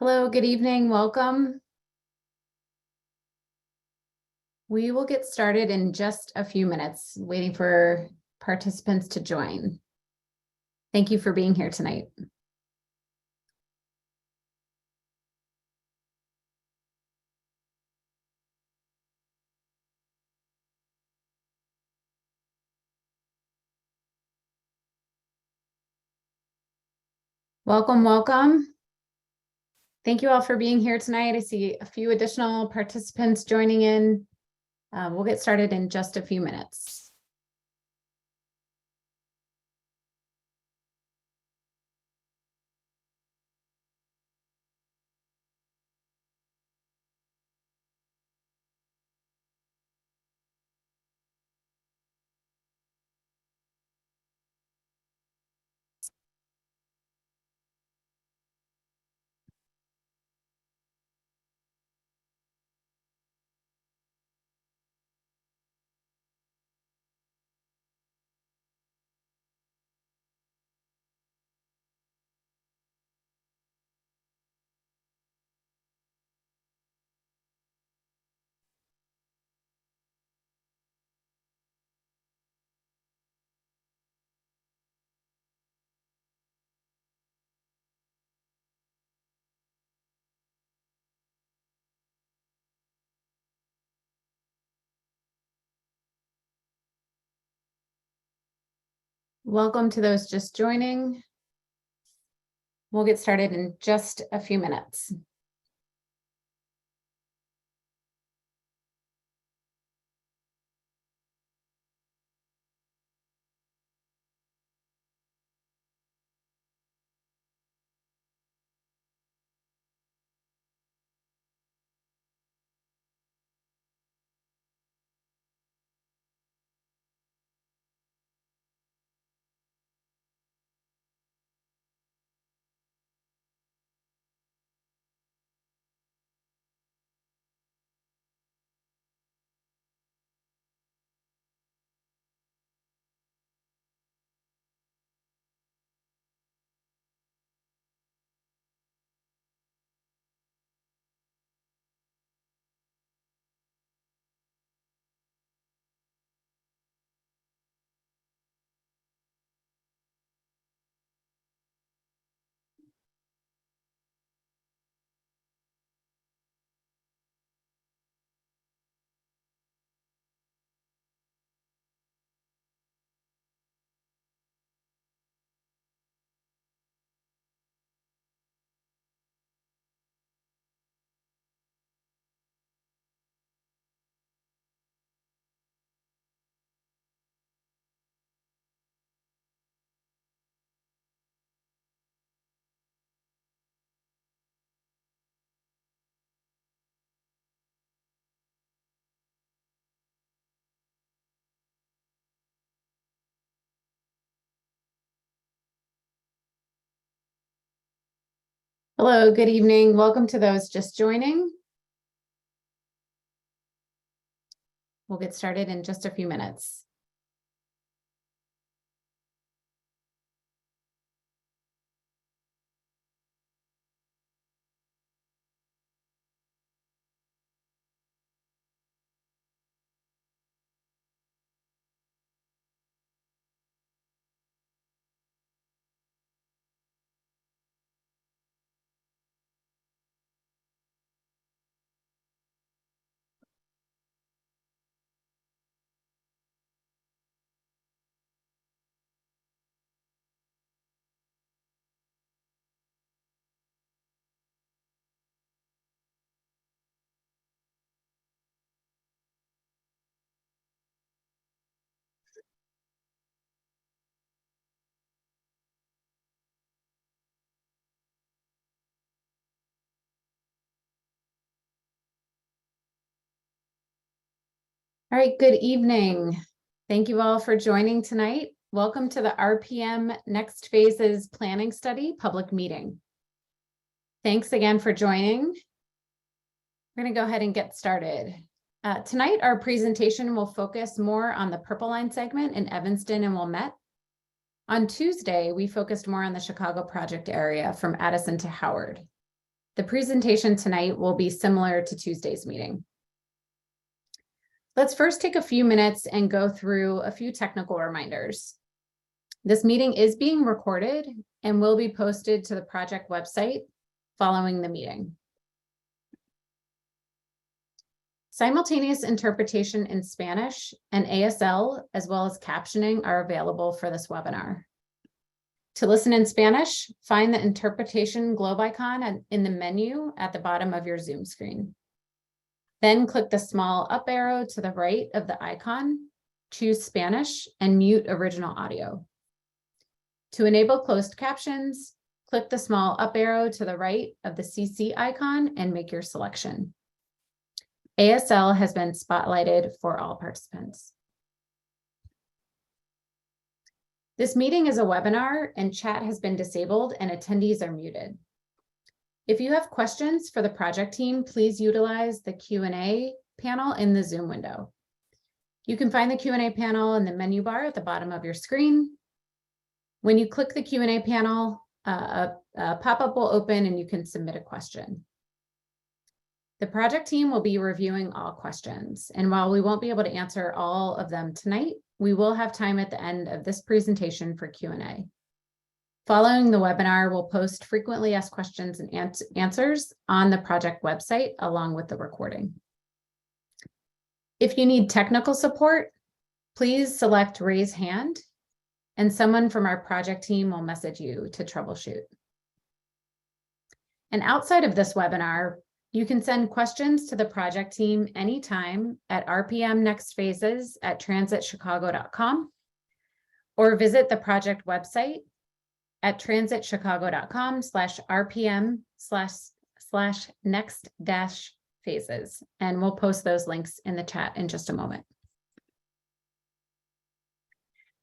Hello, good evening, welcome. We will get started in just a few minutes, waiting for participants to join. Thank you for being here tonight. Welcome, welcome. Thank you all for being here tonight. I see a few additional participants joining in. We'll get started in just a few minutes. Welcome to those just joining. We'll get started in just a few minutes. Hello, good evening. Welcome to those just joining. We'll get started in just a few minutes. All right, good evening. Thank you all for joining tonight. Welcome to the RPM Next Phases Planning Study public meeting. Thanks again for joining. We're going to go ahead and get started. Tonight, our presentation will focus more on the Purple Line segment in Evanston and Wilmette. On Tuesday, we focused more on the Chicago project area from Addison to Howard. The presentation tonight will be similar to Tuesday's meeting. Let's first take a few minutes and go through a few technical reminders. This meeting is being recorded and will be posted to the project website following the meeting. Simultaneous interpretation in Spanish and ASL, as well as captioning, are available for this webinar. To listen in Spanish, find the interpretation globe icon in the menu at the bottom of your Zoom screen. Then click the small up arrow to the right of the icon, choose Spanish, and mute original audio. To enable closed captions, click the small up arrow to the right of the CC icon and make your selection. ASL has been spotlighted for all participants. This meeting is a webinar and chat has been disabled and attendees are muted. If you have questions for the project team, please utilize the Q&A panel in the Zoom window. You can find the Q&A panel in the menu bar at the bottom of your screen. When you click the Q&A panel, a pop-up will open and you can submit a question. The project team will be reviewing all questions, and while we won't be able to answer all of them tonight, we will have time at the end of this presentation for Q&A. Following the webinar, we'll post frequently asked questions and answers on the project website along with the recording. If you need technical support, please select raise hand and someone from our project team will message you to troubleshoot. And outside of this webinar, you can send questions to the project team anytime at rpmnextphases@transitchicago.com or visit the project website at transitchicago.com/rpm/next-phases. And we'll post those links in the chat in just a moment.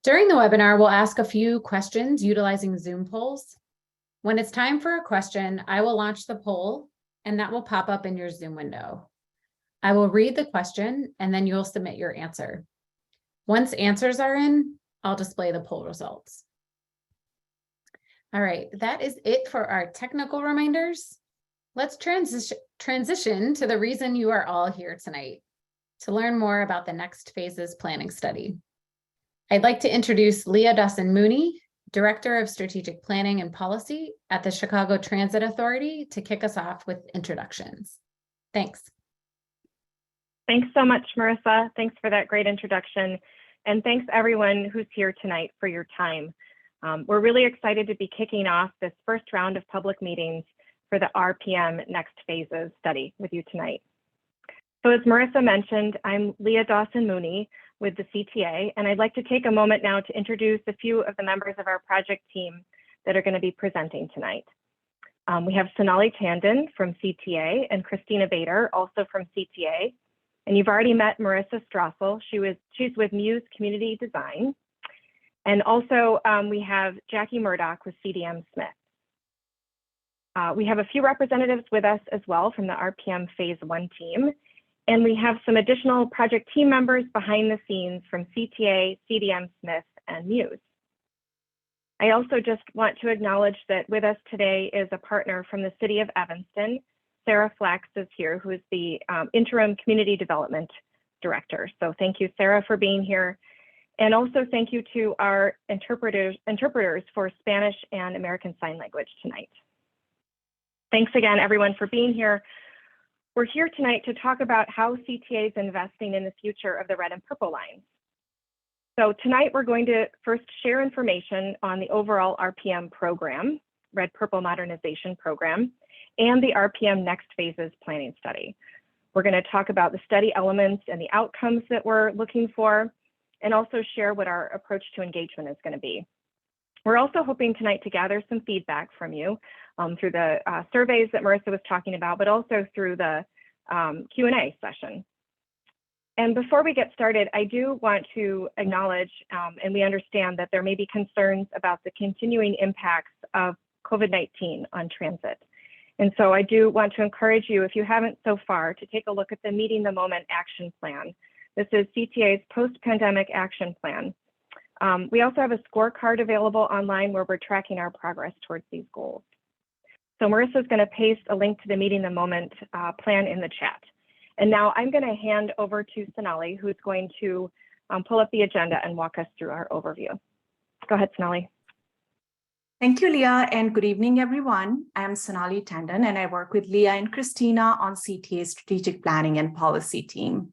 During the webinar, we'll ask a few questions utilizing Zoom polls. When it's time for a question, I will launch the poll and that will pop up in your Zoom window. I will read the question and then you'll submit your answer. Once answers are in, I'll display the poll results. All right, that is it for our technical reminders. Let's transition to the reason you are all here tonight, to learn more about the Next Phases planning study. I'd like to introduce Leah Dawson-Mooney, Director of Strategic Planning and Policy at the Chicago Transit Authority, to kick us off with introductions. Thanks. Thanks so much, Marissa. Thanks for that great introduction. And thanks everyone who's here tonight for your time. We're really excited to be kicking off this first round of public meetings for the RPM Next Phases study with you tonight. So as Marissa mentioned, I'm Leah Dawson-Mooney with the CTA, and I'd like to take a moment now to introduce a few of the members of our project team that are going to be presenting tonight. We have Sonali Tandon from CTA and Christina Bader, also from CTA. And you've already met Marissa Strassel. She's with Muse Community Design. And also we have Jackie Murdoch with CDM Smith. We have a few representatives with us as well from the RPM Phase 1 team. And we have some additional project team members behind the scenes from CTA, CDM Smith, and Muse. I also just want to acknowledge that with us today is a partner from the city of Evanston. Sarah Flax is here, who is the interim community development director. So thank you, Sarah, for being here. And also thank you to our interpreters for Spanish and American Sign Language tonight. Thanks again, everyone, for being here. We're here tonight to talk about how CTA is investing in the future of the Red and Purple Lines. So tonight we're going to first share information on the overall RPM program, Red Purple Modernization Program, and the RPM Next Phases planning study. We're going to talk about the study elements and the outcomes that we're looking for, and also share what our approach to engagement is going to be. We're also hoping tonight to gather some feedback from you through the surveys that Marissa was talking about, but also through the Q&A session. And before we get started, I do want to acknowledge, and we understand that there may be concerns about the continuing impacts of COVID-19 on transit. And so I do want to encourage you, if you haven't so far, to take a look at the Meeting the Moment Action Plan. This is CTA's post-pandemic action plan. We also have a scorecard available online where we're tracking our progress towards these goals. So Marissa is going to paste a link to the meeting the moment plan in the chat. And now I'm going to hand over to Sonali, who's going to pull up the agenda and walk us through our overview. Go ahead, Sonali. Thank you, Leah, and good evening, everyone. I'm Sonali Tandon, and I work with Leah and Christina on CTA's Strategic Planning and Policy team.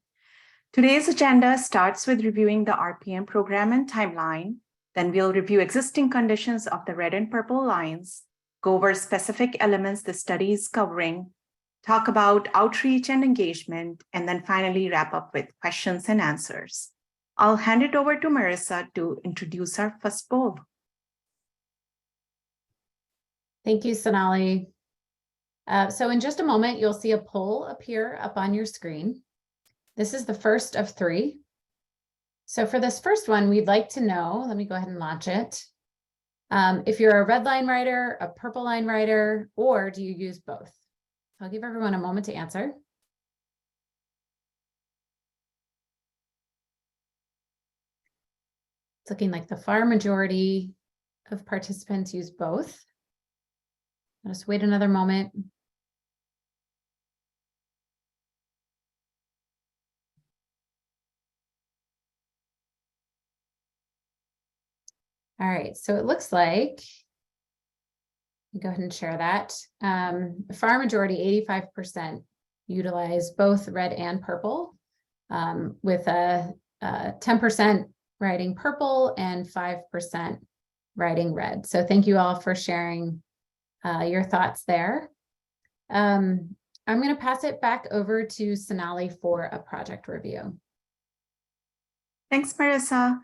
Today's agenda starts with reviewing the RPM program and timeline. Then we'll review existing conditions of the red and purple lines, go over specific elements the study is covering, talk about outreach and engagement, and then finally wrap up with questions and answers. I'll hand it over to Marissa to introduce our first poll. Thank you, Sonali. So in just a moment, you'll see a poll appear up on your screen. This is the first of 3. So for this first one, we'd like to know, let me go ahead and launch it. If you're a red line writer, a purple line writer, or do you use both? I'll give everyone a moment to answer. It's looking like the far majority of participants use both. I'll just wait another moment. All right, so it looks like, go ahead and share that. The far majority, 85%, utilize both red and purple, with a 10% writing purple and 5% writing red. So thank you all for sharing your thoughts there. I'm going to pass it back over to Sonali for a project review. Thanks, Marissa.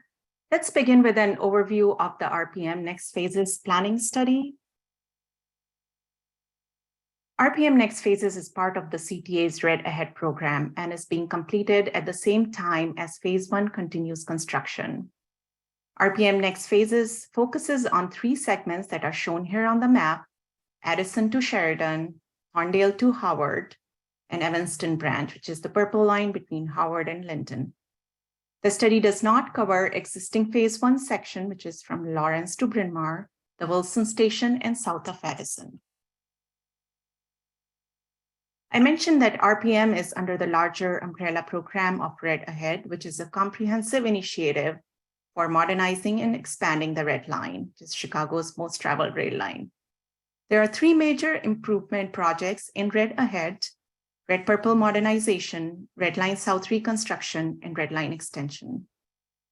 Let's begin with an overview of the RPM Next Phases planning study. RPM Next Phases is part of the CTA's Red Ahead program and is being completed at the same time as Phase 1 continues construction. RPM Next Phases focuses on 3 segments that are shown here on the map: Addison to Sheridan, Thorndale to Howard, and Evanston Branch, which is the purple line between Howard and Linton. The study does not cover existing Phase 1 section, which is from Lawrence to Bryn Mawr, the Wilson Station, and south of Addison. I mentioned that RPM is under the larger umbrella program of Red Ahead, which is a comprehensive initiative for modernizing and expanding the Red Line, which is Chicago's most traveled rail line. There are 3 major improvement projects in Red Ahead: Red Purple modernization, Red Line South reconstruction, and Red Line extension.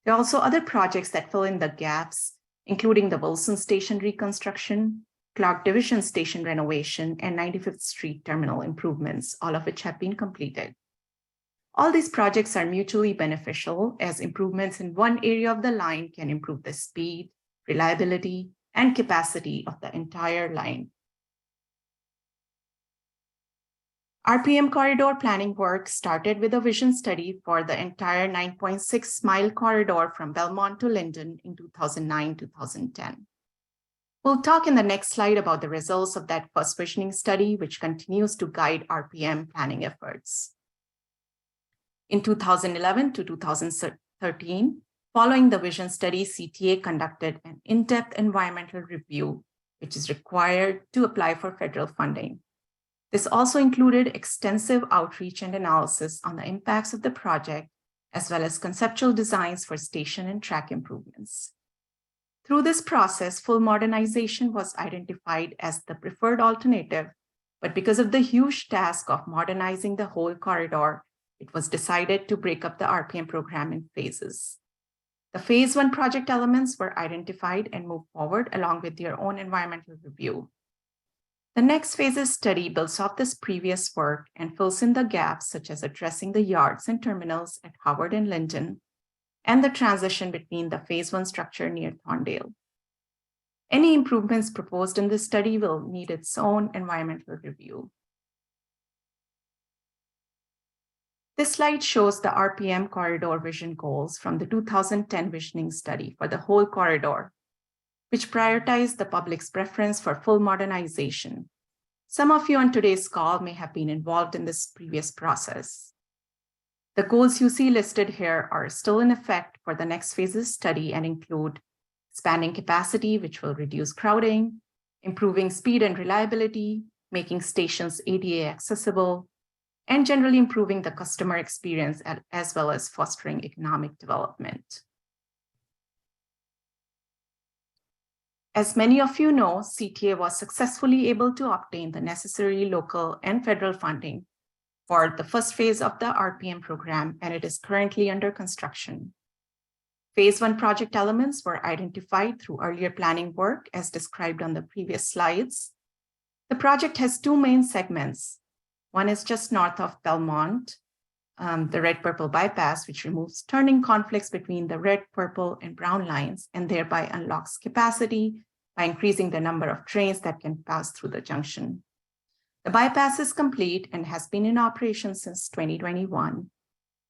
There are also other projects that fill in the gaps, including the Wilson Station reconstruction, Clark Division Station renovation, and 95th Street terminal improvements, all of which have been completed. All these projects are mutually beneficial, as improvements in one area of the line can improve the speed, reliability, and capacity of the entire line. RPM corridor planning work started with a vision study for the entire 9.6-mile corridor from Belmont to Linden in 2009-2010. We'll talk in the next slide about the results of that first visioning study, which continues to guide RPM planning efforts. In 2011 to 2013, following the vision study, CTA conducted an in-depth environmental review, which is required to apply for federal funding. This also included extensive outreach and analysis on the impacts of the project, as well as conceptual designs for station and track improvements. Through this process, full modernization was identified as the preferred alternative, but because of the huge task of modernizing the whole corridor, it was decided to break up the RPM program in phases. The Phase 1 project elements were identified and moved forward along with their own environmental review. The Next Phases study builds off this previous work and fills in the gaps, such as addressing the yards and terminals at Howard and Linton, and the transition between the Phase 1 structure near Thorndale. Any improvements proposed in this study will need its own environmental review. This slide shows the RPM corridor vision goals from the 2010 visioning study for the whole corridor, which prioritized the public's preference for full modernization. Some of you on today's call may have been involved in this previous process. The goals you see listed here are still in effect for the Next Phases study and include expanding capacity, which will reduce crowding, improving speed and reliability, making stations ADA accessible, and generally improving the customer experience as well as fostering economic development. As many of you know, CTA was successfully able to obtain the necessary local and federal funding for the first phase of the RPM program, and it is currently under construction. Phase 1 project elements were identified through earlier planning work as described on the previous slides. The project has two main segments. One is just north of Belmont, the red-purple bypass, which removes turning conflicts between the red, purple, and brown lines, and thereby unlocks capacity by increasing the number of trains that can pass through the junction. The bypass is complete and has been in operation since 2021,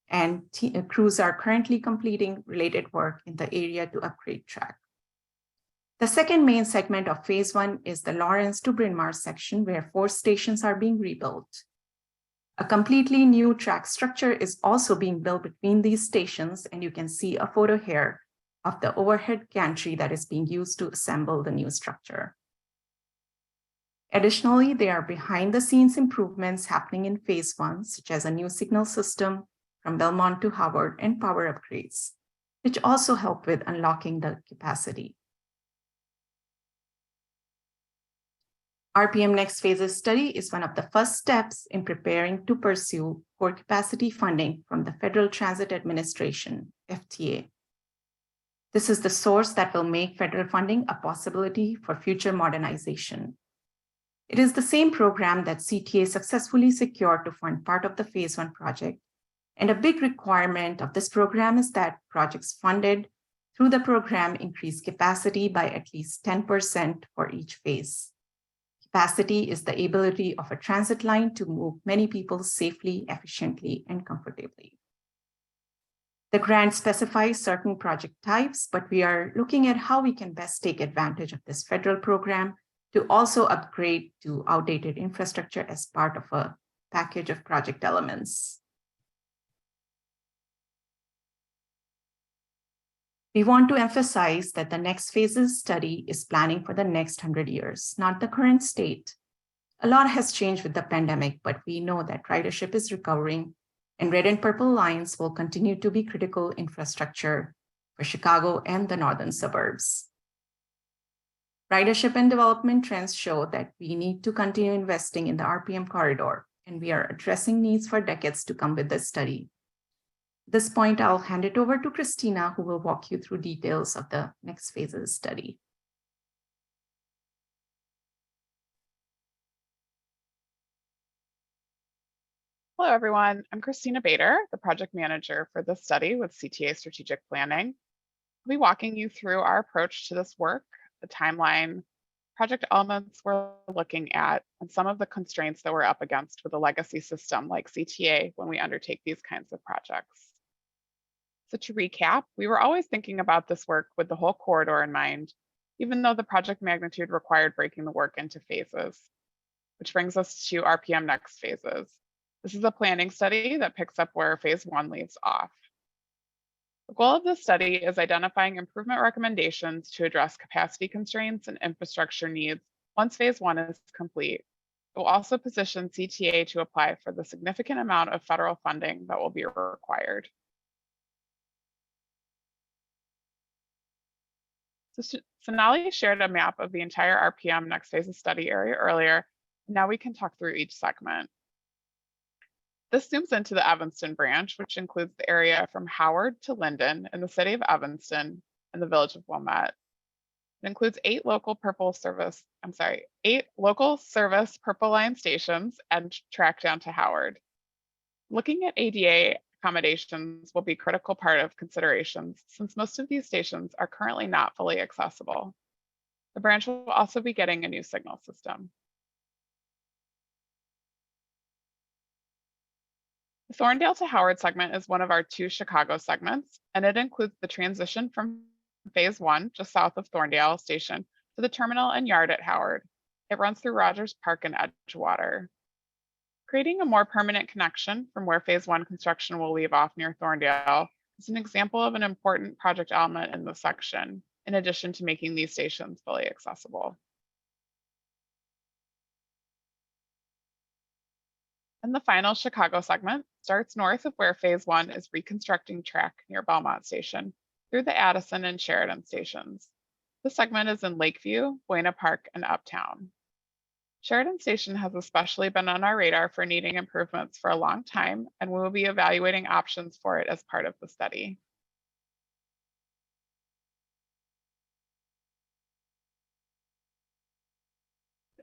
and crews are currently completing related work in the area to upgrade track. The second main segment of phase 1 is the Lawrence to Bryn Mawr section, where 4 stations are being rebuilt. A completely new track structure is also being built between these stations, and you can see a photo here of the overhead gantry that is being used to assemble the new structure. Additionally, there are behind-the-scenes improvements happening in phase 1, such as a new signal system from Belmont to Howard and power upgrades, which also help with unlocking the capacity. RPM Next Phases study is one of the first steps in preparing to pursue core capacity funding from the Federal Transit Administration, FTA. This is the source that will make federal funding a possibility for future modernization. It is the same program that CTA successfully secured to fund part of the phase 1 project. And a big requirement of this program is that projects funded through the program increase capacity by at least 10% for each phase. Capacity is the ability of a transit line to move many people safely, efficiently, and comfortably. The grant specifies certain project types, but we are looking at how we can best take advantage of this federal program to also upgrade to outdated infrastructure as part of a package of project elements. We want to emphasize that the Next Phases study is planning for the next 100 years, not the current state. A lot has changed with the pandemic, but we know that ridership is recovering, and red and purple lines will continue to be critical infrastructure for Chicago and the northern suburbs. Ridership and development trends show that we need to continue investing in the RPM corridor, and we are addressing needs for decades to come with this study. At this point, I'll hand it over to Christina, who will walk you through details of the Next Phases study. Hello, everyone. I'm Christina Bader, the project manager for this study with CTA Strategic Planning. I'll be walking you through our approach to this work, the timeline, project elements we're looking at, and some of the constraints that we're up against with a legacy system like CTA when we undertake these kinds of projects. So to recap, we were always thinking about this work with the whole corridor in mind, even though the project magnitude required breaking the work into phases, which brings us to RPM Next Phases. This is a planning study that picks up where phase 1 leaves off. The goal of this study is identifying improvement recommendations to address capacity constraints and infrastructure needs once phase 1 is complete. It will also position CTA to apply for the significant amount of federal funding that will be required. So Sonali shared a map of the entire RPM Next Phases study area earlier. Now we can talk through each segment. This zooms into the Evanston branch, which includes the area from Howard to Linden in the city of Evanston and the village of Wilmette. It includes 8 local service Purple Line stations and track down to Howard. Looking at ADA accommodations will be a critical part of considerations since most of these stations are currently not fully accessible. The branch will also be getting a new signal system. The Thorndale to Howard segment is one of our 2 Chicago segments, and it includes the transition from phase 1, just south of Thorndale Station, to the terminal and yard at Howard. It runs through Rogers Park and Edgewater. Creating a more permanent connection from where phase 1 construction will leave off near Thorndale is an example of an important project element in this section, in addition to making these stations fully accessible. And the final Chicago segment starts north of where phase 1 is reconstructing track near Belmont Station through the Addison and Sheridan stations. This segment is in Lakeview, Buena Park, and Uptown. Sheridan Station has especially been on our radar for needing improvements for a long time, and we will be evaluating options for it as part of the study.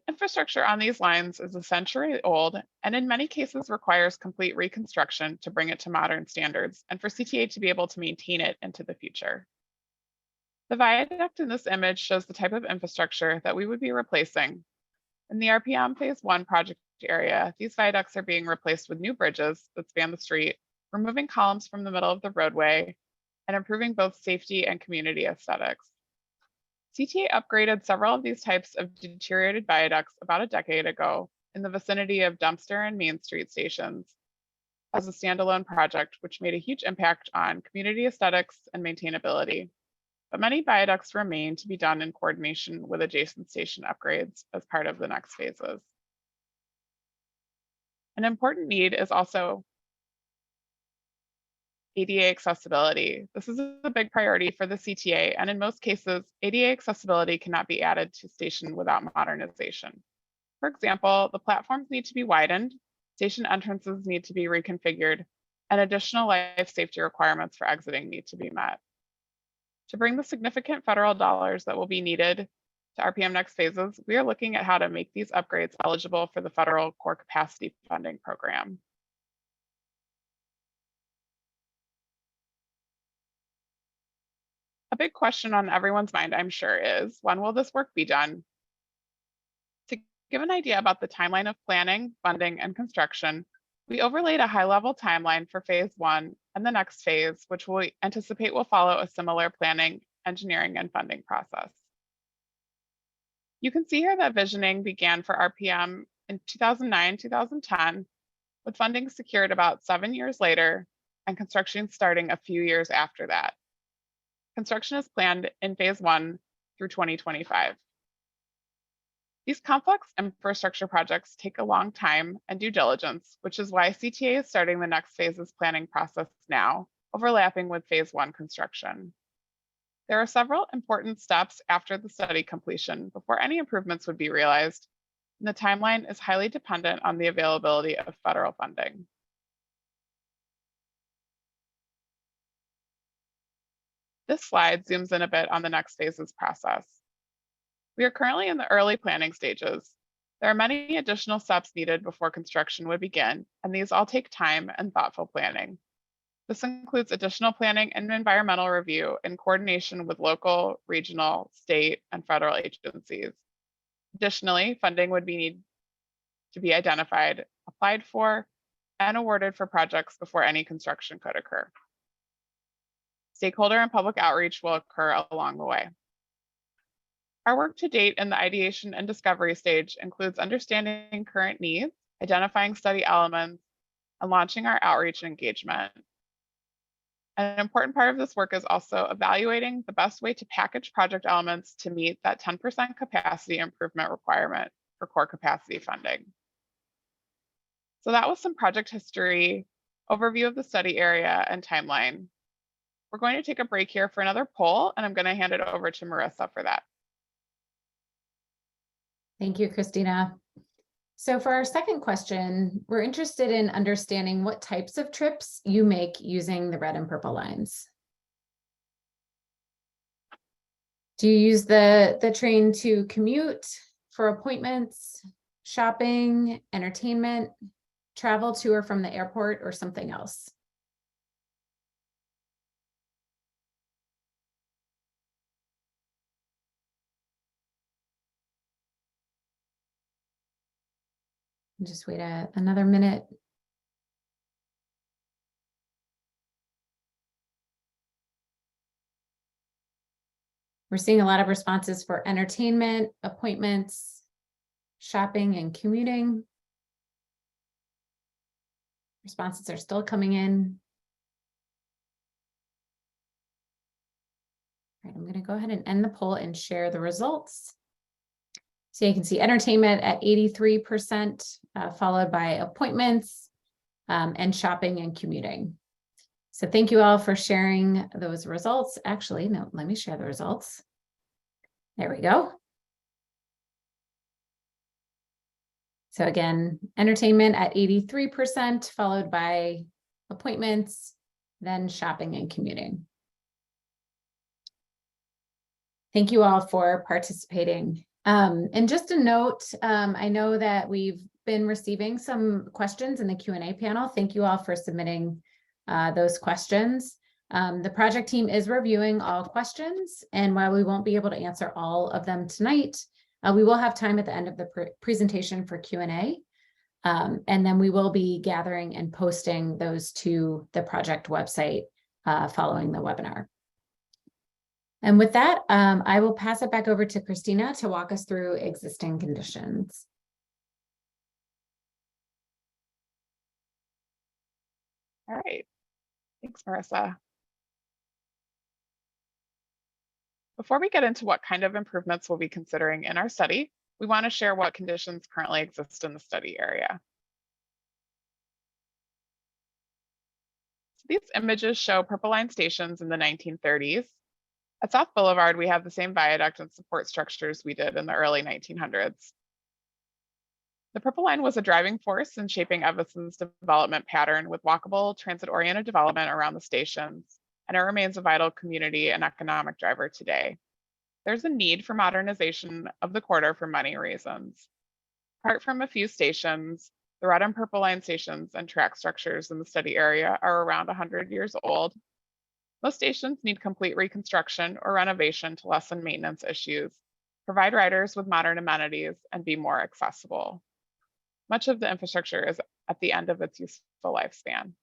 Infrastructure on these lines is a century old and in many cases requires complete reconstruction to bring it to modern standards and for CTA to be able to maintain it into the future. The viaduct in this image shows the type of infrastructure that we would be replacing. In the RPM Phase 1 project area, these viaducts are being replaced with new bridges that span the street, removing columns from the middle of the roadway, and improving both safety and community aesthetics. CTA upgraded several of these types of deteriorated viaducts about a decade ago in the vicinity of Dempster and Main Street stations as a standalone project, which made a huge impact on community aesthetics and maintainability. But many viaducts remain to be done in coordination with adjacent station upgrades as part of the next phases. An important need is also ADA accessibility. This is a big priority for the CTA, and in most cases, ADA accessibility cannot be added to station without modernization. For example, the platforms need to be widened, station entrances need to be reconfigured, and additional life safety requirements for exiting need to be met. To bring the significant federal dollars that will be needed to RPM next phases, we are looking at how to make these upgrades eligible for the federal core capacity funding program. A big question on everyone's mind, I'm sure, is when will this work be done? To give an idea about the timeline of planning, funding, and construction, we overlaid a high-level timeline for phase 1 and the next phase, which we anticipate will follow a similar planning, engineering, and funding process. You can see here that visioning began for RPM in 2009-2010, with funding secured about 7 years later and construction starting a few years after that. Construction is planned in phase 1 through 2025. These complex infrastructure projects take a long time and due diligence, which is why CTA is starting the next phase's planning process now, overlapping with phase 1 construction. There are several important steps after the study completion before any improvements would be realized, and the timeline is highly dependent on the availability of federal funding. This slide zooms in a bit on the next phase's process. We are currently in the early planning stages. There are many additional steps needed before construction would begin, and these all take time and thoughtful planning. This includes additional planning and environmental review in coordination with local, regional, state, and federal agencies. Additionally, funding would need to be identified, applied for, and awarded for projects before any construction could occur. Stakeholder and public outreach will occur along the way. Our work to date in the ideation and discovery stage includes understanding current needs, identifying study elements, and launching our outreach and engagement. An important part of this work is also evaluating the best way to package project elements to meet that 10% capacity improvement requirement for core capacity funding. So that was some project history, overview of the study area, and timeline. We're going to take a break here for another poll, and I'm going to hand it over to Marissa for that. Thank you, Christina. So for our second question, we're interested in understanding what types of trips you make using the red and purple lines. Do you use the train to commute, for appointments, shopping, entertainment, travel to or from the airport, or something else? Just wait another minute. We're seeing a lot of responses for entertainment, appointments, shopping, and commuting. Responses are still coming in. All right, I'm going to go ahead and end the poll and share the results. So you can see entertainment at 83%, followed by appointments and shopping and commuting. So thank you all for sharing those results. Actually, no, let me share the results. There we go. So again, entertainment at 83%, followed by appointments, then shopping and commuting. Thank you all for participating. And just a note, I know that we've been receiving some questions in the Q&A panel. Thank you all for submitting those questions. The project team is reviewing all questions, and while we won't be able to answer all of them tonight, we will have time at the end of the presentation for Q&A. And then we will be gathering and posting those to the project website following the webinar. And with that, I will pass it back over to Christina to walk us through existing conditions. All right. Thanks, Marissa. Before we get into what kind of improvements we'll be considering in our study, we want to share what conditions currently exist in the study area. So these images show Purple Line stations in the 1930s. At South Boulevard, we have the same viaduct and support structures we did in the early 1900s. The Purple Line was a driving force in shaping Evanston's development pattern with walkable, transit-oriented development around the stations, and it remains a vital community and economic driver today. There's a need for modernization of the corridor for many reasons. Apart from a few stations, the Red and Purple Line stations and track structures in the study area are around 100 years old. Most stations need complete reconstruction or renovation to lessen maintenance issues, provide riders with modern amenities, and be more accessible. Much of the infrastructure is at the end of its useful lifespan.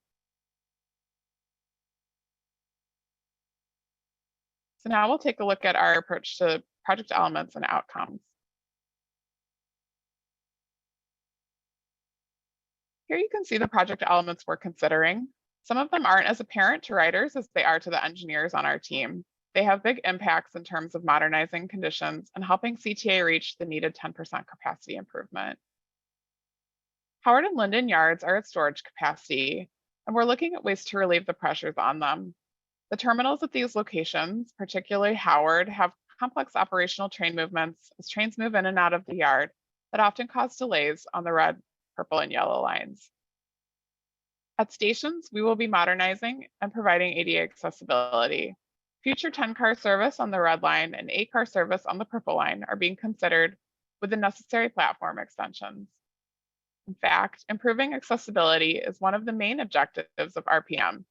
So now we'll take a look at our approach to project elements and outcomes. Here you can see the project elements we're considering. Some of them aren't as apparent to riders as they are to the engineers on our team. They have big impacts in terms of modernizing conditions and helping CTA reach the needed 10% capacity improvement. Howard and Linden yards are at storage capacity, and we're looking at ways to relieve the pressures on them. The terminals at these locations, particularly Howard, have complex operational train movements as trains move in and out of the yard that often cause delays on the red, purple, and yellow lines. At stations, we will be modernizing and providing ADA accessibility. Future 10-car service on the red line and 8-car service on the purple line are being considered with the necessary platform extensions. In fact, improving accessibility is one of the main objectives of RPM.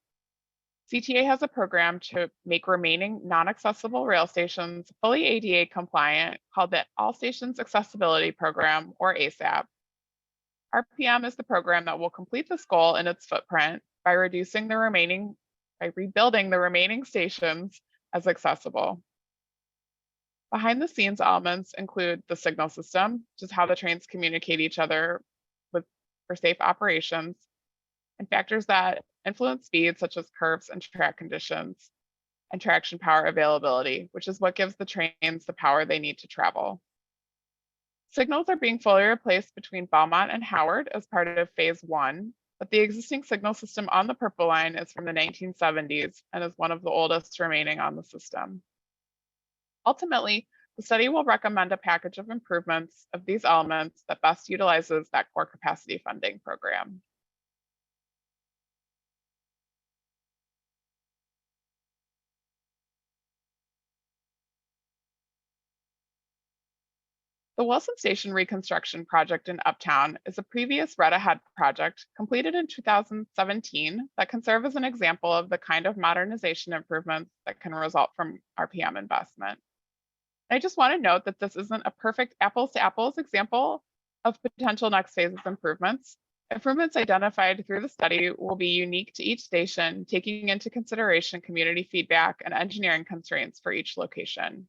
CTA has a program to make remaining non-accessible rail stations fully ADA compliant called the All Stations Accessibility Program, or ASAP. RPM is the program that will complete this goal in its footprint by rebuilding the remaining stations as accessible. Behind the scenes elements include the signal system, which is how the trains communicate each other for safe operations, and factors that influence speed, such as curves and track conditions, and traction power availability, which is what gives the trains the power they need to travel. Signals are being fully replaced between Belmont and Howard as part of phase 1, but the existing signal system on the Purple Line is from the 1970s and is one of the oldest remaining on the system. Ultimately, the study will recommend a package of improvements of these elements that best utilizes that core capacity funding program. The Wilson Station reconstruction project in Uptown is a previous Red Ahead project completed in 2017 that can serve as an example of the kind of modernization improvements that can result from RPM investment. I just want to note that this isn't a perfect apples to apples example of potential next phases improvements. Improvements identified through the study will be unique to each station, taking into consideration community feedback and engineering constraints for each location.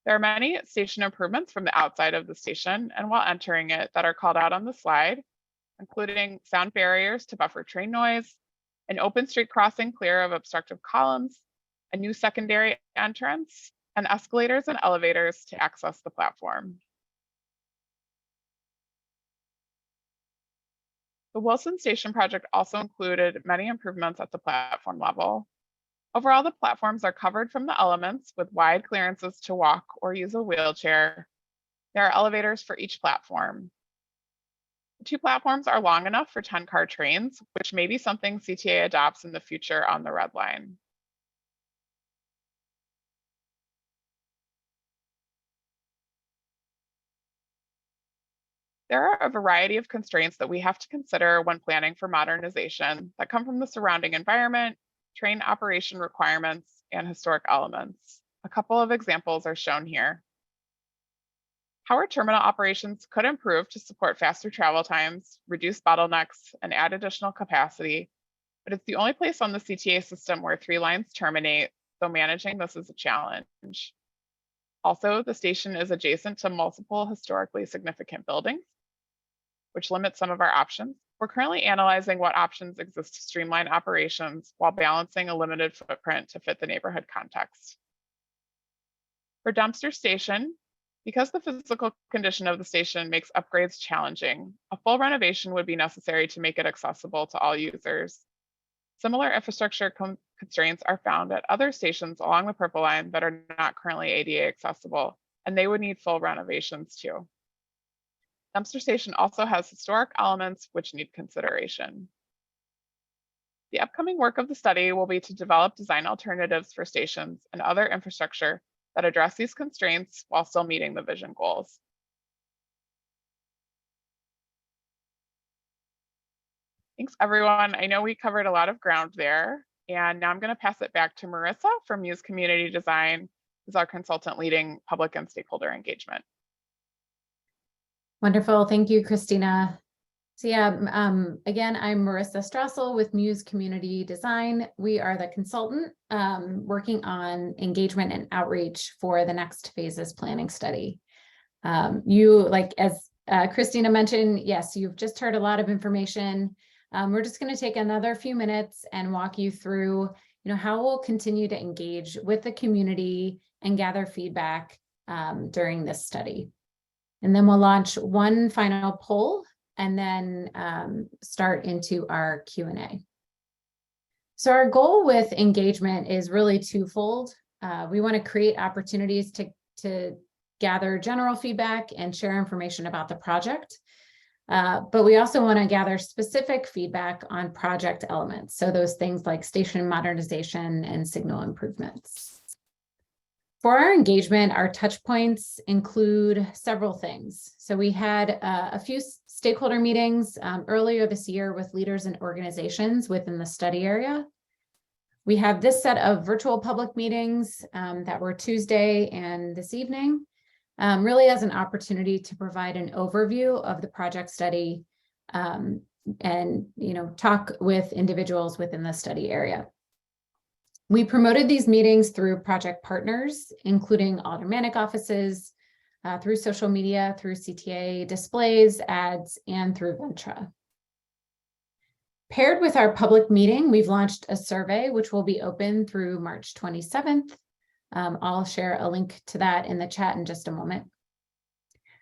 There are many station improvements from the outside of the station and while entering it that are called out on the slide, including sound barriers to buffer train noise, an open street crossing clear of obstructive columns, a new secondary entrance, and escalators and elevators to access the platform. The Wilson Station project also included many improvements at the platform level. Overall, the platforms are covered from the elements with wide clearances to walk or use a wheelchair. There are elevators for each platform. The 2 platforms are long enough for 10-car trains, which may be something CTA adopts in the future on the Red Line. There are a variety of constraints that we have to consider when planning for modernization that come from the surrounding environment, train operation requirements, and historic elements. A couple of examples are shown here. How our terminal operations could improve to support faster travel times, reduce bottlenecks, and add additional capacity, but it's the only place on the CTA system where 3 lines terminate, so managing this is a challenge. Also, the station is adjacent to multiple historically significant buildings, which limits some of our options. We're currently analyzing what options exist to streamline operations while balancing a limited footprint to fit the neighborhood context. For dumpster station, because the physical condition of the station makes upgrades challenging, a full renovation would be necessary to make it accessible to all users. Similar infrastructure constraints are found at other stations along the Purple Line that are not currently ADA accessible, and they would need full renovations too. Dumpster station also has historic elements which need consideration. The upcoming work of the study will be to develop design alternatives for stations and other infrastructure that address these constraints while still meeting the vision goals. Thanks, everyone. I know we covered a lot of ground there, and now I'm going to pass it back to Marissa from Muse Community Design, who's our consultant leading public and stakeholder engagement. Wonderful. Thank you, Christina. So yeah, again, I'm Marissa Strassel with Muse Community Design. We are the consultant working on engagement and outreach for the next phases planning study. As Christina mentioned, yes, you've just heard a lot of information. We're just going to take another few minutes and walk you through, how we'll continue to engage with the community and gather feedback during this study. And then we'll launch one final poll and then start into our Q&A. So our goal with engagement is really twofold. We want to create opportunities to gather general feedback and share information about the project. But we also want to gather specific feedback on project elements. So those things like station modernization and signal improvements. For our engagement, our touch points include several things. So we had a few stakeholder meetings earlier this year with leaders and organizations within the study area. We have this set of virtual public meetings that were Tuesday and this evening, really as an opportunity to provide an overview of the project study and talk with individuals within the study area. We promoted these meetings through project partners, including aldermanic offices, through social media, through CTA displays, ads, and through Ventra. Paired with our public meeting, we've launched a survey which will be open through March 27th. I'll share a link to that in the chat in just a moment.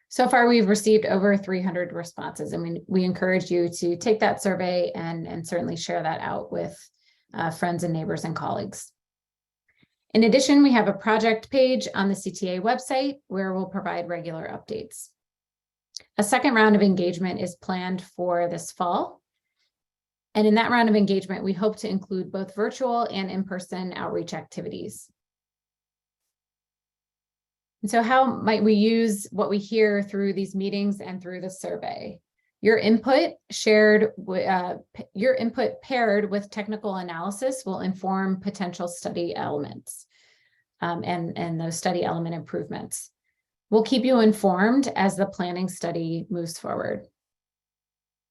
So far, we've received over 300 responses, and we encourage you to take that survey and certainly share that out with friends and neighbors and colleagues. In addition, we have a project page on the CTA website where we'll provide regular updates. A second round of engagement is planned for this fall. And in that round of engagement, we hope to include both virtual and in-person outreach activities. And so how might we use what we hear through these meetings and through the survey? Your input paired with technical analysis will inform potential study elements and those study element improvements. We'll keep you informed as the planning study moves forward.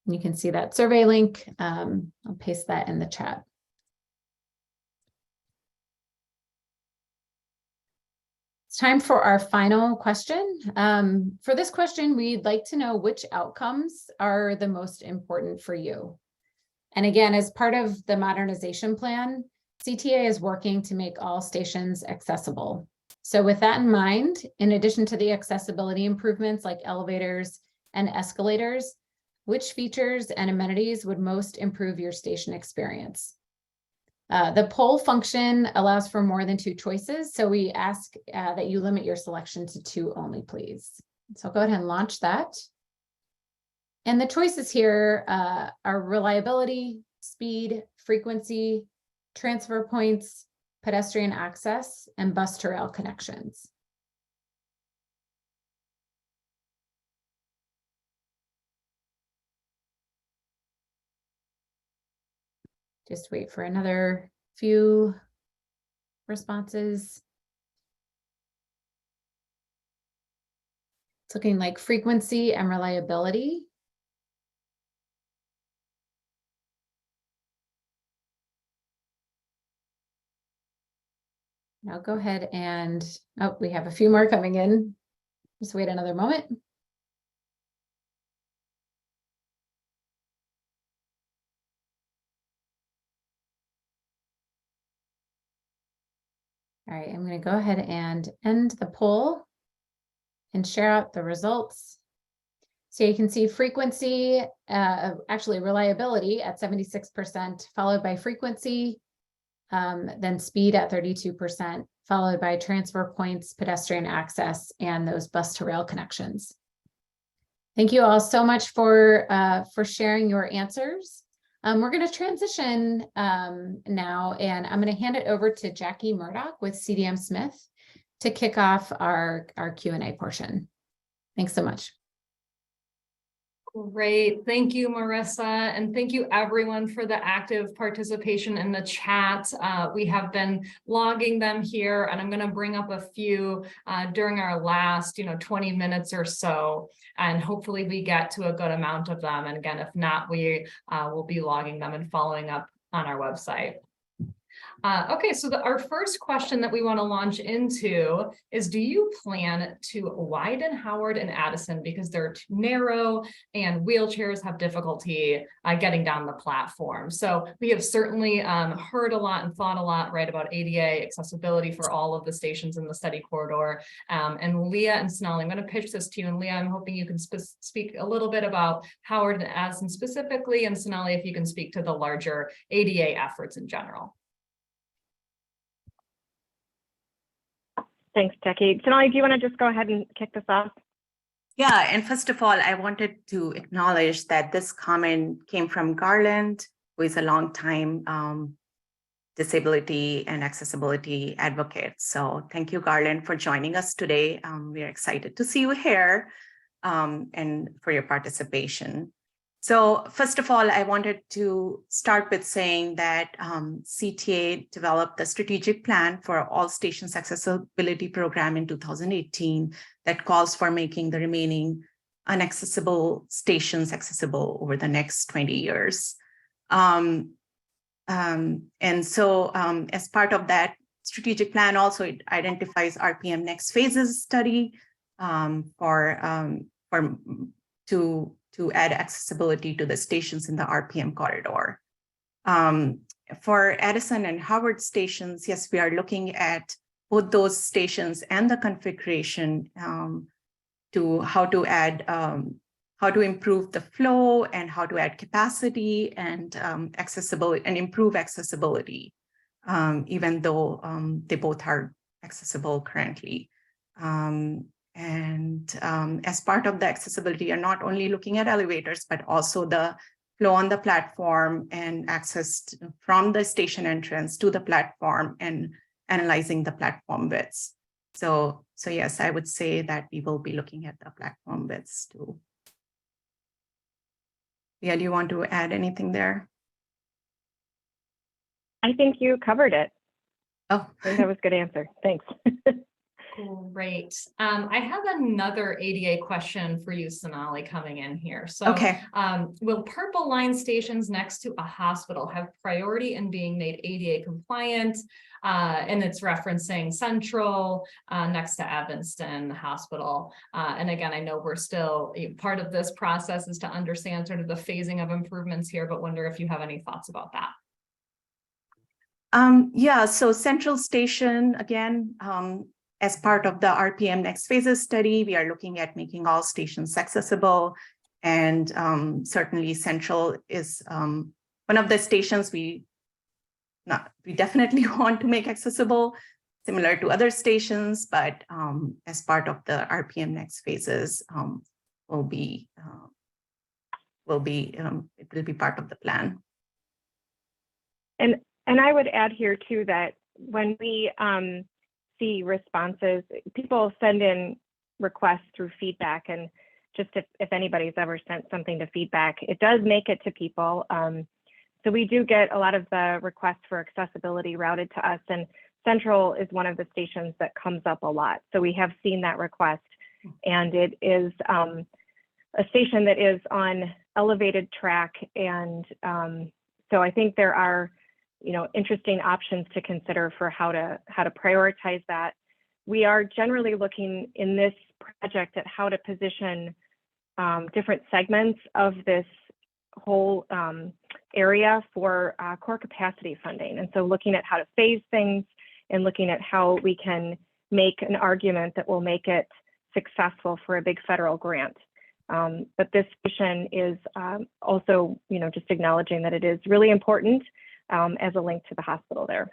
You can see that survey link. I'll paste that in the chat. It's time for our final question. For this question, we'd like to know which outcomes are the most important for you. And again, as part of the modernization plan, CTA is working to make all stations accessible. So with that in mind, in addition to the accessibility improvements like elevators and escalators, which features and amenities would most improve your station experience? The poll function allows for more than 2 choices, so we ask that you limit your selection to 2 only, please. So I'll go ahead and launch that. And the choices here are reliability, speed, frequency, transfer points, pedestrian access, and bus to rail connections. Just wait for another few responses. It's looking like frequency and reliability. Now go ahead and, oh, we have a few more coming in. Just wait another moment. All right, I'm going to go ahead and end the poll and share out the results. So you can see frequency, actually reliability at 76%, followed by frequency, then speed at 32%, followed by transfer points, pedestrian access, and those bus to rail connections. Thank you all so much for sharing your answers. We're going to transition now, and I'm going to hand it over to Jackie Murdoch with CDM Smith to kick off our Q&A portion. Thanks so much. Great. Thank you, Marissa. And thank you everyone for the active participation in the chat. We have been logging them here, and I'm going to bring up a few during our last 20 minutes or so. And hopefully we get to a good amount of them. And again, if not, we will be logging them and following up on our website. Okay, so our first question that we want to launch into is, do you plan to widen Howard and Addison because they're too narrow and wheelchairs have difficulty getting down the platform? So we have certainly heard a lot and thought a lot, right, about ADA accessibility for all of the stations in the study corridor. And Leah and Sonali, I'm going to pitch this to you. And Leah, I'm hoping you can speak a little bit about Howard and Addison specifically, and Sonali, if you can speak to the larger ADA efforts in general. Thanks, Jackie. Sonali, do you want to just go ahead and kick this off? Yeah, and first of all, I wanted to acknowledge that this comment came from Garland, who is a longtime disability and accessibility advocate. So thank you, Garland, for joining us today. We are excited to see you here and for your participation. So first of all, I wanted to start with saying that CTA developed a strategic plan for all stations accessibility program in 2018 that calls for making the remaining inaccessible stations accessible over the next 20 years. And so as part of that strategic plan, also it identifies RPM next phases study to add accessibility to the stations in the RPM corridor. For Addison and Howard stations, yes, we are looking at both those stations and the configuration to how to improve the flow and how to add capacity and accessibility and improve accessibility, even though they both are accessible currently. And as part of the accessibility, you're not only looking at elevators, but also the flow on the platform and access from the station entrance to the platform and analyzing the platform widths. So yes, I would say that we will be looking at the platform widths too. Yeah, do you want to add anything there? I think you covered it. Oh, I think that was a good answer. Thanks. Great. I have another ADA question for you, Sonali, coming in here. So, okay. Will Purple Line stations next to a hospital have priority in being made ADA compliant? And it's referencing Central next to Evanston Hospital. And again, I know we're still part of this process is to understand sort of the phasing of improvements here, but wonder if you have any thoughts about that. Yeah, so Central Station, again, as part of the RPM Next Phases study, we are looking at making all stations accessible. And certainly Central is one of the stations we definitely want to make accessible, similar to other stations, but as part of the RPM next phases, it will be part of the plan. And I would add here too that when we see responses, people send in requests through feedback, and just if anybody's ever sent something to feedback, it does make it to people. So we do get a lot of the requests for accessibility routed to us, and Central is one of the stations that comes up a lot. So we have seen that request, and it is a station that is on elevated track. And so I think there are, interesting options to consider for how to prioritize that. We are generally looking in this project at how to position different segments of this whole area for core capacity funding. And so looking at how to phase things and looking at how we can make an argument that will make it successful for a big federal grant. But this station is also, just acknowledging that it is really important as a link to the hospital there.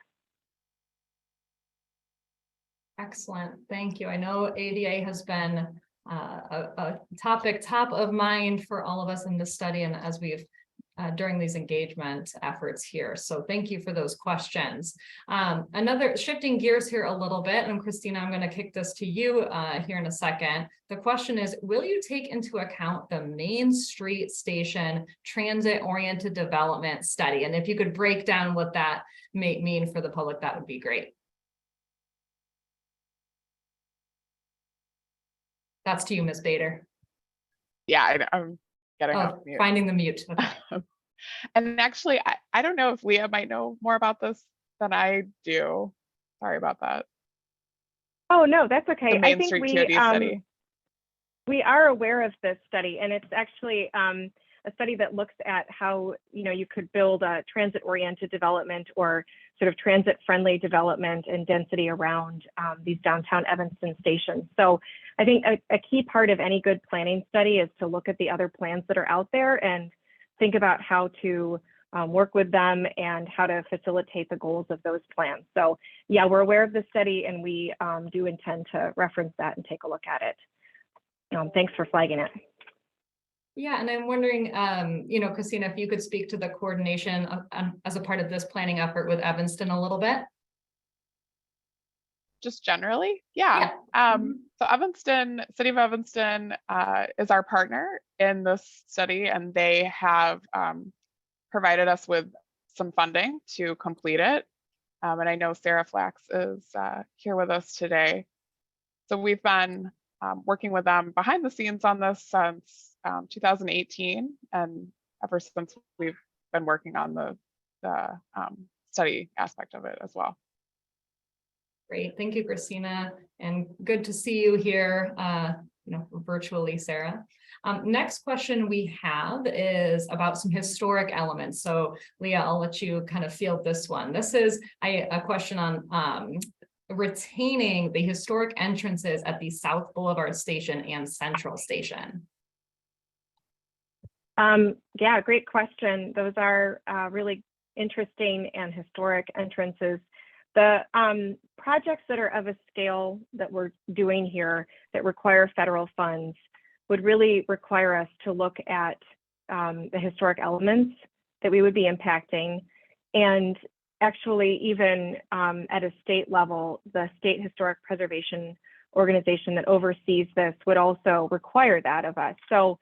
Excellent, thank you. I know ADA has been a topic top of mind for all of us in this study, and as we've during these engagement efforts here. So thank you for those questions. Another shifting gears here a little bit, and Christina, I'm going to kick this to you here in a second. The question is, will you take into account the Main Street Station transit-oriented development study? And if you could break down what that may mean for the public, that would be great. That's to you, Ms. Bader. Yeah, I'm getting off mute. Finding the mute. Okay. And actually, I don't know if Leah might know more about this than I do. Sorry about that. Oh, no, that's okay. The Main Street TOD study. We are aware of this study, and it's actually a study that looks at how you could build a transit-oriented development or sort of transit-friendly development and density around these downtown Evanston stations. So I think a key part of any good planning study is to look at the other plans that are out there and think about how to work with them and how to facilitate the goals of those plans. So yeah, we're aware of the study, and we do intend to reference that and take a look at it. Thanks for flagging it. Yeah, and I'm wondering, Christina, if you could speak to the coordination as a part of this planning effort with Evanston a little bit. Just generally, yeah. So Evanston, City of Evanston is our partner in this study, and they have provided us with some funding to complete it. And I know Sarah Flax is here with us today. So we've been working with them behind the scenes on this since 2018, and ever since we've been working on the study aspect of it as well. Great, thank you, Christina, and good to see you here, virtually, Sarah. Next question we have is about some historic elements. So Leah, I'll let you kind of field this one. This is a question on retaining the historic entrances at the South Boulevard Station and Central Station. Yeah, great question. Those are really interesting and historic entrances. The projects that are of a scale that we're doing here that require federal funds would really require us to look at the historic elements that we would be impacting. And actually, even at a state level, the State Historic Preservation Organization that oversees this would also require that of us. So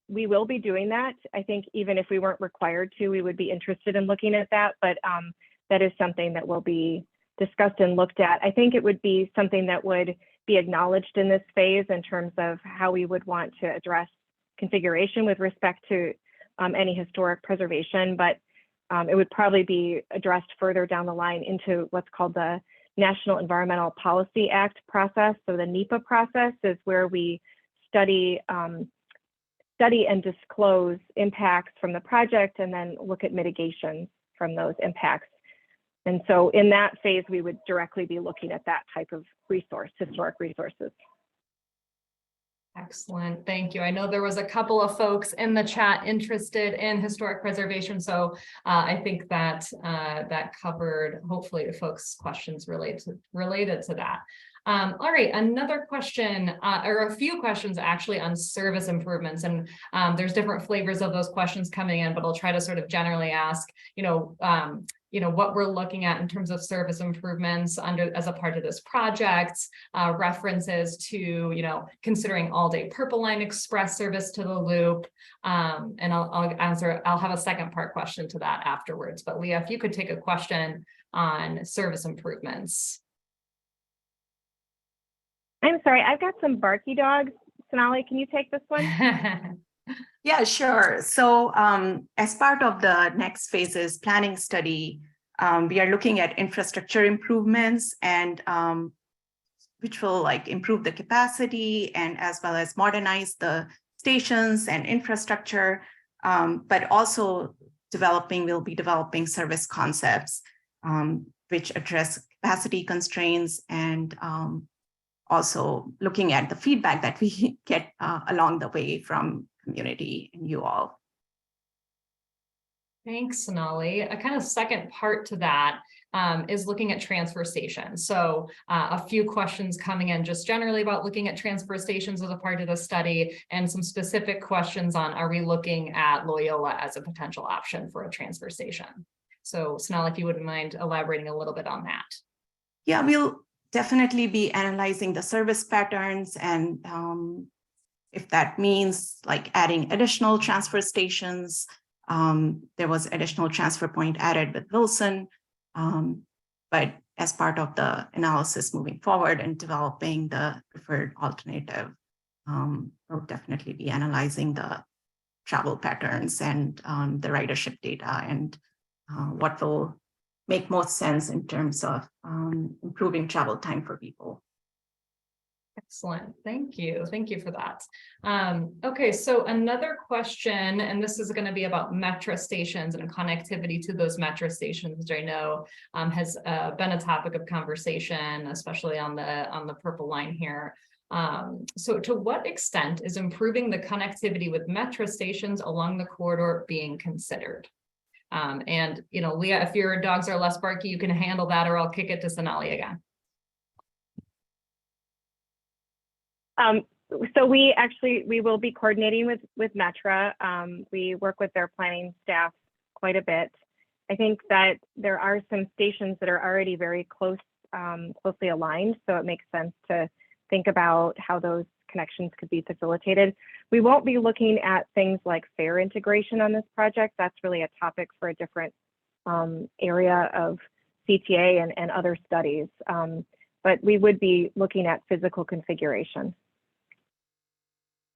we will be doing that. I think even if we weren't required to, we would be interested in looking at that, but that is something that will be discussed and looked at. I think it would be something that would be acknowledged in this phase in terms of how we would want to address configuration with respect to any historic preservation, but it would probably be addressed further down the line into what's called the National Environmental Policy Act process. So the NEPA process is where we study and disclose impacts from the project and then look at mitigations from those impacts. And so in that phase, we would directly be looking at that type of resource, historic resources. Excellent, thank you. I know there was a couple of folks in the chat interested in historic preservation, so I think that that covered hopefully the folks' questions related to that. All right, another question, or a few questions actually on service improvements, and there's different flavors of those questions coming in, but I'll try to sort of generally ask, what we're looking at in terms of service improvements as a part of this project, references to, considering all-day Purple Line Express service to the loop. And I'll have a second part question to that afterwards. But Leah, if you could take a question on service improvements. I'm sorry, I've got some barky dogs. Sonali, can you take this one? Yeah, sure. So as part of the next phases planning study, we are looking at infrastructure improvements and which will improve the capacity and as well as modernize the stations and infrastructure, but also we'll be developing service concepts which address capacity constraints and also looking at the feedback that we get along the way from community and you all. Thanks, Sonali. A kind of second part to that is looking at transfer stations. So a few questions coming in just generally about looking at transfer stations as a part of the study and some specific questions on, are we looking at Loyola as a potential option for a transfer station? So Sonali, if you wouldn't mind elaborating a little bit on that. Yeah, we'll definitely be analyzing the service patterns and if that means adding additional transfer stations. There was additional transfer point added with Wilson, but as part of the analysis moving forward and developing the preferred alternative, we'll definitely be analyzing the travel patterns and the ridership data and what will make most sense in terms of improving travel time for people. Excellent. Thank you. Thank you for that. Okay, so another question, and this is going to be about metro stations and connectivity to those metro stations, which I know has been a topic of conversation, especially on the Purple Line here. So to what extent is improving the connectivity with metro stations along the corridor being considered? And, Leah, if your dogs are less barky, you can handle that, or I'll kick it to Sonali again. So we will be coordinating with Metra. We work with their planning staff quite a bit. I think that there are some stations that are already very closely aligned, so it makes sense to think about how those connections could be facilitated. We won't be looking at things like fare integration on this project. That's really a topic for a different area of CTA and other studies. But we would be looking at physical configuration.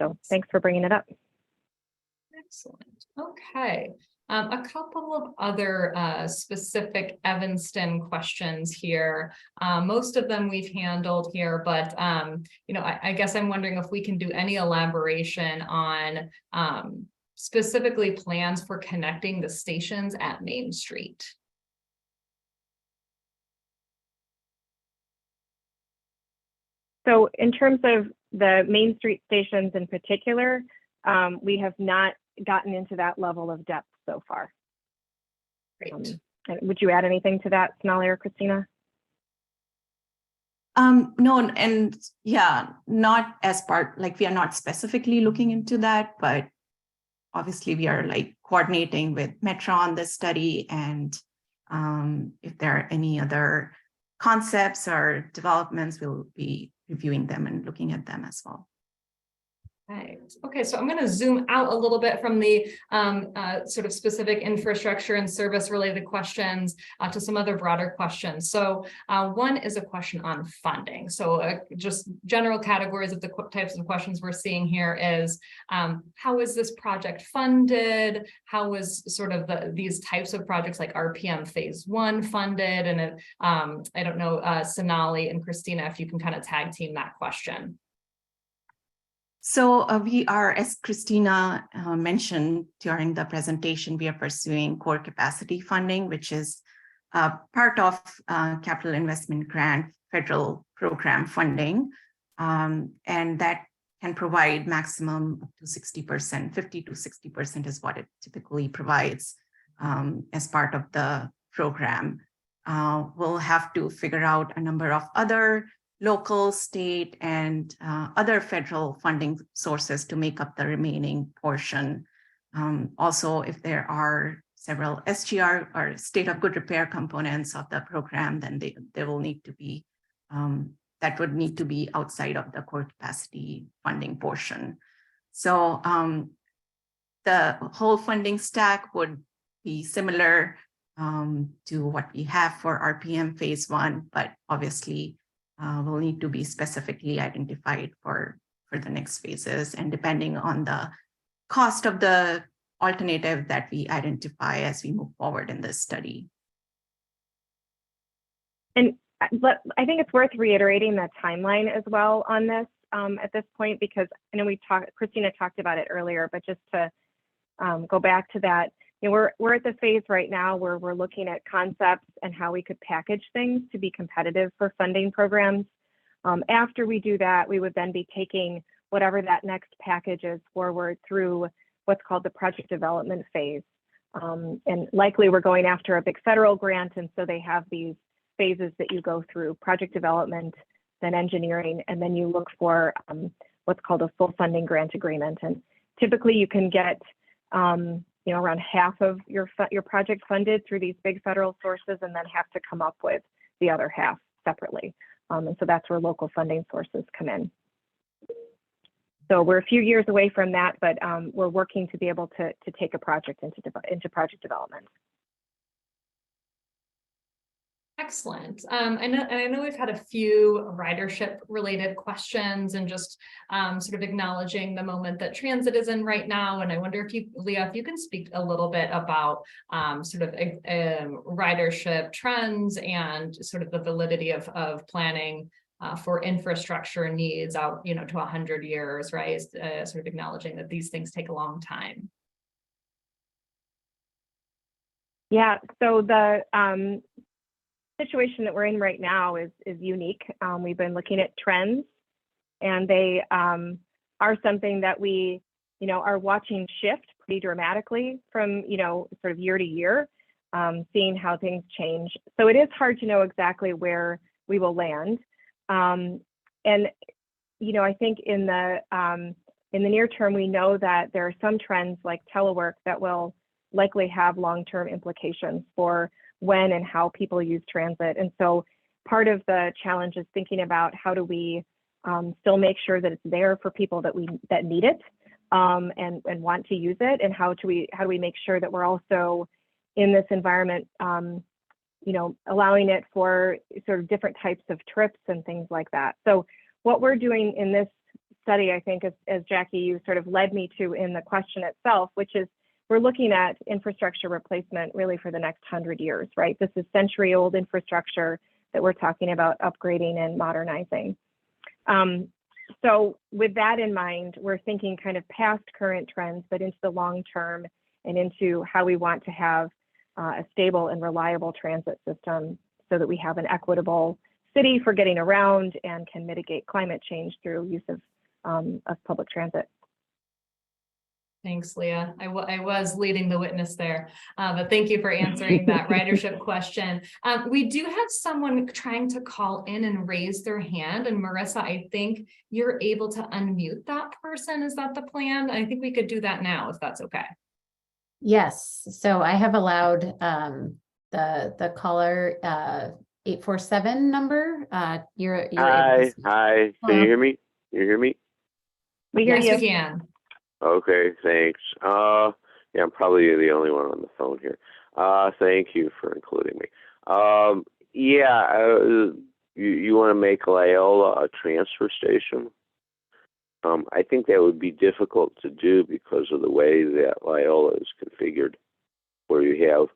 So thanks for bringing it up. Excellent. Okay. A couple of other specific Evanston questions here. Most of them we've handled here, but I guess I'm wondering if we can do any elaboration on specifically plans for connecting the stations at Main Street. So in terms of the Main Street stations in particular, we have not gotten into that level of depth so far. Great. Would you add anything to that, Sonali or Christina? No, and yeah, not as part, we are not specifically looking into that, but obviously we are coordinating with Metra on this study, and if there are any other concepts or developments, we'll be reviewing them and looking at them as well. Right. Okay, so I'm going to zoom out a little bit from the sort of specific infrastructure and service related questions to some other broader questions. So one is a question on funding. So just general categories of the types of questions we're seeing here is how is this project funded? How is sort of these types of projects like RPM phase 1 funded? And I don't know, Sonali and Christina, if you can kind of tag team that question. So we are, as Christina mentioned during the presentation, we are pursuing core capacity funding, which is part of capital investment grant federal program funding. And that can provide maximum up to 60%, 50 to 60% is what it typically provides as part of the program. We'll have to figure out a number of other local, state, and other federal funding sources to make up the remaining portion. Also, if there are several SGR or state of good repair components of the program, then they will need to be, that would need to be outside of the core capacity funding portion. So the whole funding stack would be similar to what we have for RPM phase 1, but obviously will need to be specifically identified for the next phases, and depending on the cost of the alternative that we identify as we move forward in this study. And I think it's worth reiterating the timeline as well on this at this point, because I know Christina talked about it earlier, but just to go back to that, you know, we're at the phase right now where we're looking at concepts and how we could package things to be competitive for funding programs. After we do that, we would then be taking whatever that next package is forward through what's called the project development phase. And likely we're going after a big federal grant, and so they have these phases that you go through: project development, then engineering, and then you look for what's called a full funding grant agreement. And typically you can get you know, around half of your project funded through these big federal sources, and then have to come up with the other half separately. And so that's where local funding sources come in. So we're a few years away from that, but we're working to be able to take a project into project development. Excellent. I know we've had a few ridership related questions, and just sort of acknowledging the moment that transit is in right now. And I wonder if you, Leah, if you can speak a little bit about sort of ridership trends and sort of the validity of planning for infrastructure needs out, you know, to 100 years, right? Sort of acknowledging that these things take a long time. Yeah, so the situation that we're in right now is unique. We've been looking at trends, and they are something that we, you know, are watching shift pretty dramatically from, you know, sort of year to year, seeing how things change. So it is hard to know exactly where we will land. And, you know, I think in the near term, we know that there are some trends like telework that will likely have long-term implications for when and how people use transit. And so part of the challenge is thinking about how do we still make sure that it's there for people that need it and want to use it, and how do we make sure that we're also in this environment, you know, allowing it for sort of different types of trips and things like that. So what we're doing in this study, I think, as Jackie, you sort of led me to in the question itself, which is we're looking at infrastructure replacement really for the next 100 years, right? This is century-old infrastructure that we're talking about upgrading and modernizing. So with that in mind, we're thinking kind of past current trends, but into the long term and into how we want to have a stable and reliable transit system so that we have an equitable city for getting around and can mitigate climate change through use of public transit. Thanks, Leah. I was leading the witness there, but thank you for answering that ridership question. We do have someone trying to call in and raise their hand. And Marissa, I think you're able to unmute that person. Is that the plan? I think we could do that now, if that's okay. Yes. So I have allowed the caller 847 number. You're Hi. Can you hear me? You hear me? We hear Yes, you. we can. Okay, thanks. Yeah, I'm probably the only one on the phone here. Thank you for including me. You want to make Loyola a transfer station? I think that would be difficult to do because of the way that Loyola is configured, where you have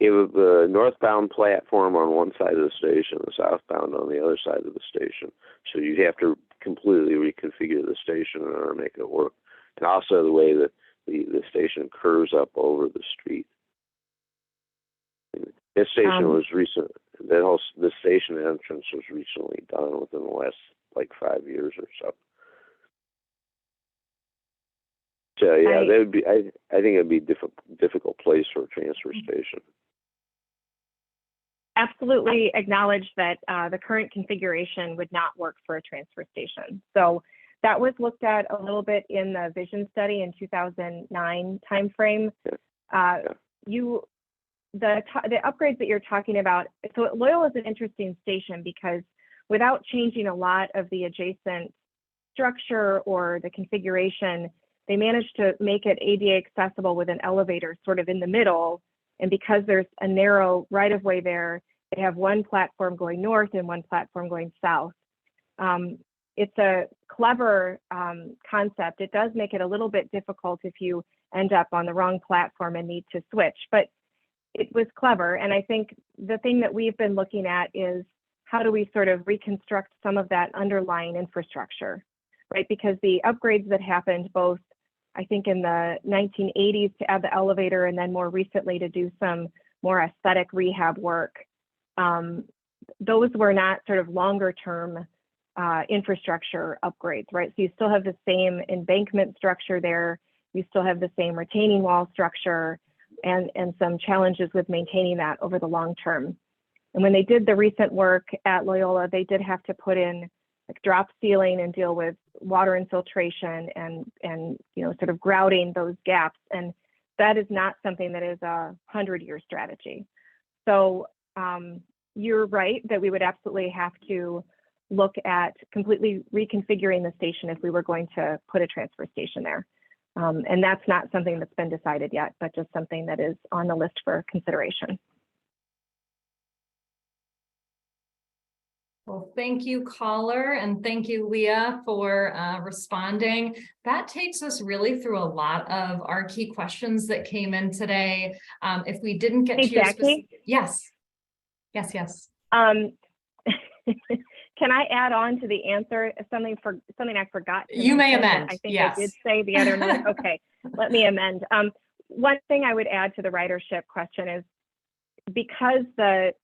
a northbound platform on one side of the station, the southbound on the other side of the station. So you'd have to completely reconfigure the station in order to make it work. And also the way that the station curves up over the street. The station was recent. The station entrance was recently done within the last like 5 years or so. So yeah, that would be. I think it'd be a difficult place for a transfer station. Absolutely acknowledge that the current configuration would not work for a transfer station. So that was looked at a little bit in the vision study in 2009 timeframe. The upgrades that you're talking about, so Loyola is an interesting station because without changing a lot of the adjacent structure or the configuration, they managed to make it ADA accessible with an elevator sort of in the middle. And because there's a narrow right-of-way there, they have one platform going north and one platform going south. It's a clever concept. It does make it a little bit difficult if you end up on the wrong platform and need to switch, but it was clever. And I think the thing that we've been looking at is how do we sort of reconstruct some of that underlying infrastructure, right? Because the upgrades that happened both, I think in the 1980s to add the elevator and then more recently to do some more aesthetic rehab work, those were not sort of longer term infrastructure upgrades, right? So you still have the same embankment structure there, you still have the same retaining wall structure, and some challenges with maintaining that over the long term. And when they did the recent work at Loyola, they did have to put in like drop ceiling and deal with water infiltration and sort of grouting those gaps. And that is not something that is a 100-year strategy. So you're right that we would absolutely have to look at completely reconfiguring the station if we were going to put a transfer station there. And that's not something that's been decided yet, but just something that is on the list for consideration. Well, thank you, caller, and thank you, Leah, for responding. That takes us really through a lot of our key questions that came in today. If we didn't get to your Jackie? Yes. Can I add on to the answer something I forgot to You may mention that amend. I think Yes. I did say the other night. Okay, let me amend. One thing I would add to the ridership question is because the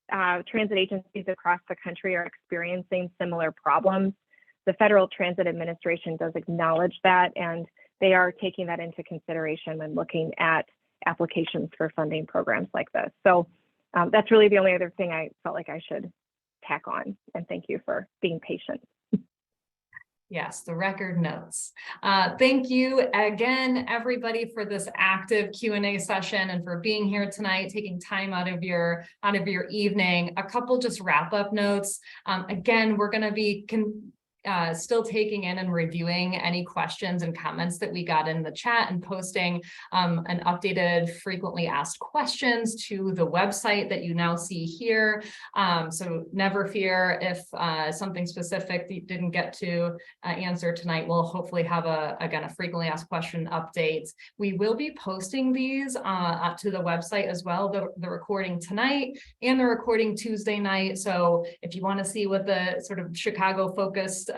transit agencies across the country are experiencing similar problems, the Federal Transit Administration does acknowledge that, and they are taking that into consideration when looking at applications for funding programs like this. So that's really the only other thing I felt like I should tack on, and thank you for being patient. Yes, the record notes. Thank you again, everybody, for this active Q&A session and for being here tonight, taking time out of your evening. A couple just wrap-up notes. Again, we're going to be still taking in and reviewing any questions and comments that we got in the chat and posting an updated frequently asked questions to the website that you now see here. So never fear if something specific that you didn't get to answer tonight. We'll hopefully have a frequently asked question updates. We will be posting these to the website as well, the recording tonight and the recording Tuesday night. So if you want to see what the sort of Chicago focused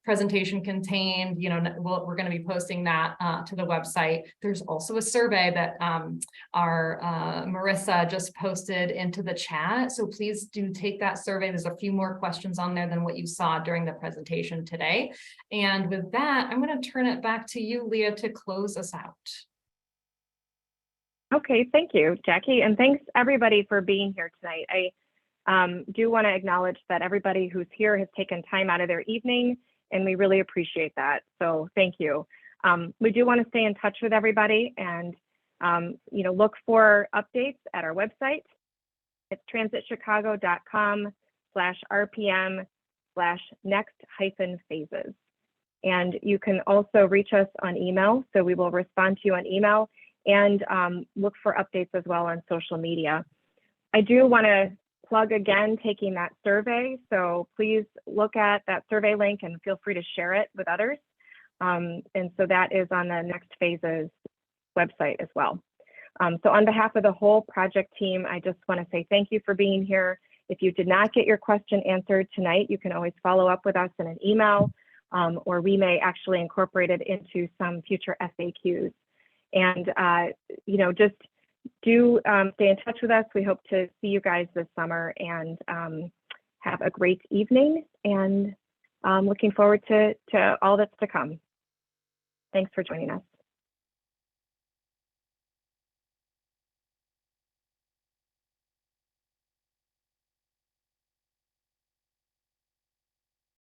presentation contained, we're going to be posting that to the website. There's also a survey that our Marissa just posted into the chat. So please do take that survey. There's a few more questions on there than what you saw during the presentation today. And with that, I'm going to turn it back to you, Leah, to close us out. Okay, thank you, Jackie. And thanks everybody for being here tonight. I do want to acknowledge that everybody who's here has taken time out of their evening, and we really appreciate that. So thank you. We do want to stay in touch with everybody and look for updates at our website. It's transitchicago.com/RPM/next-phases. And you can also reach us on email. So we will respond to you on email and look for updates as well on social media. I do want to plug again taking that survey. So please look at that survey link and feel free to share it with others. And so that is on the Next Phases website as well. So on behalf of the whole project team, I just want to say thank you for being here. If you did not get your question answered tonight, you can always follow up with us in an email, or we may actually incorporate it into some future FAQs. And, just do stay in touch with us. We hope to see you guys this summer, and have a great evening. And looking forward to all that's to come. Thanks for joining us.